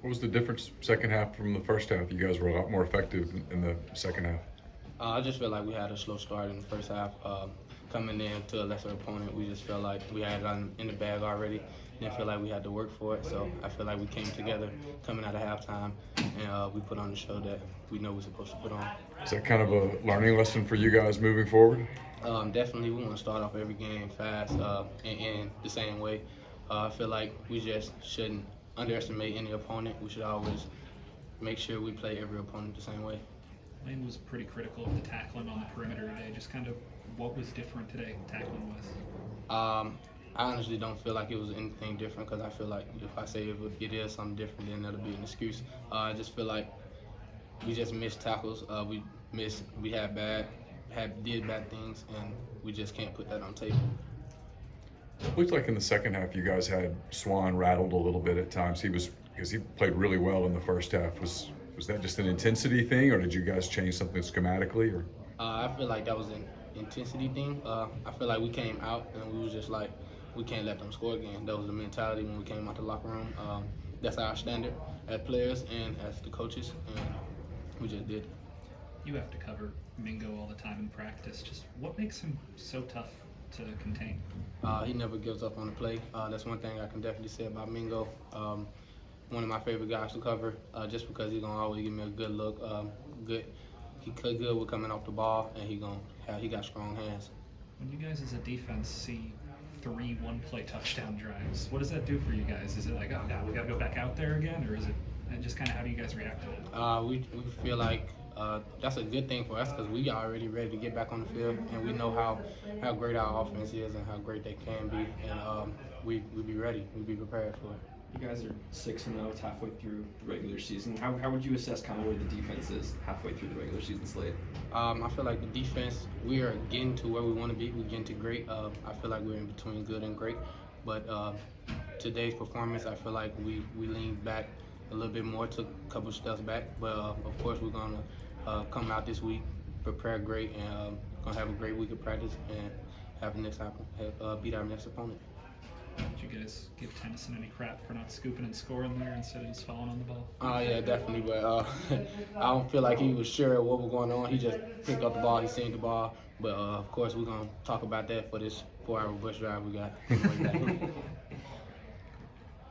What was the difference second half from the first half? You guys were a lot more effective in the second half. I just feel like we had a slow start in the first half. Coming in to a lesser opponent, we just felt like we had it in the bag already. Didn't feel like we had to work for it. So I feel like we came together coming out of halftime, and we put on the show that we know we're supposed to put on. Is that kind of a learning lesson for you guys moving forward? Definitely, we want to start off every game fast and the same way. I feel like we just shouldn't underestimate any opponent. We should always make sure we play every opponent the same way. Lane was pretty critical of the tackling on the perimeter today. Just kind of what was different today, tackling was? I honestly don't feel like it was anything different because I feel like if I say it is something different, then that'll be an excuse. I just feel like we just missed tackles. We did bad things, and we just can't put that on tape. It looked like in the second half you guys had Swan rattled a little bit at times. Because he played really well in the first half. Was that just an intensity thing, or did you guys change something schematically? Or I feel like that was an intensity thing. I feel like we came out and we was just like, we can't let them score again. That was the mentality when we came out the locker room. That's our standard as players and as the coaches, and we just did. You have to cover Mingo all the time in practice. Just what makes him so tough to contain? He never gives up on the play. That's one thing I can definitely say about Mingo. One of my favorite guys to cover, just because he's gonna always give me a good look. He good with coming off the ball, and he got strong hands. When you guys as a defense see 3 one-play touchdown drives, what does that do for you guys? Is it like, oh god, we gotta go back out there again, or is it and just kind of how do you guys react to it? We feel like that's a good thing for us because we are already ready to get back on the field, and we know how great our offense is and how great they can be, and we be ready. We be prepared for it. You guys are 6-0. It's halfway through the regular season. How would you assess kind of where the defense is halfway through the regular season slate? I feel like the defense, we are getting to where we want to be. We're getting to great. I feel like we're in between good and great. But today's performance, I feel like we leaned back a little bit more, took a couple steps back. But of course, we're going to come out this week, prepare great, and going to have a great week of practice and beat our next opponent. Did you guys give Tennyson any crap for not scooping and scoring there instead of just falling on the ball? Yeah, definitely. But I don't feel like he was sure of what was going on. He just picked up the ball. He seen the ball. But of course, we're gonna talk about that for this 4-hour bus drive we got on the way back.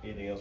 Anything else?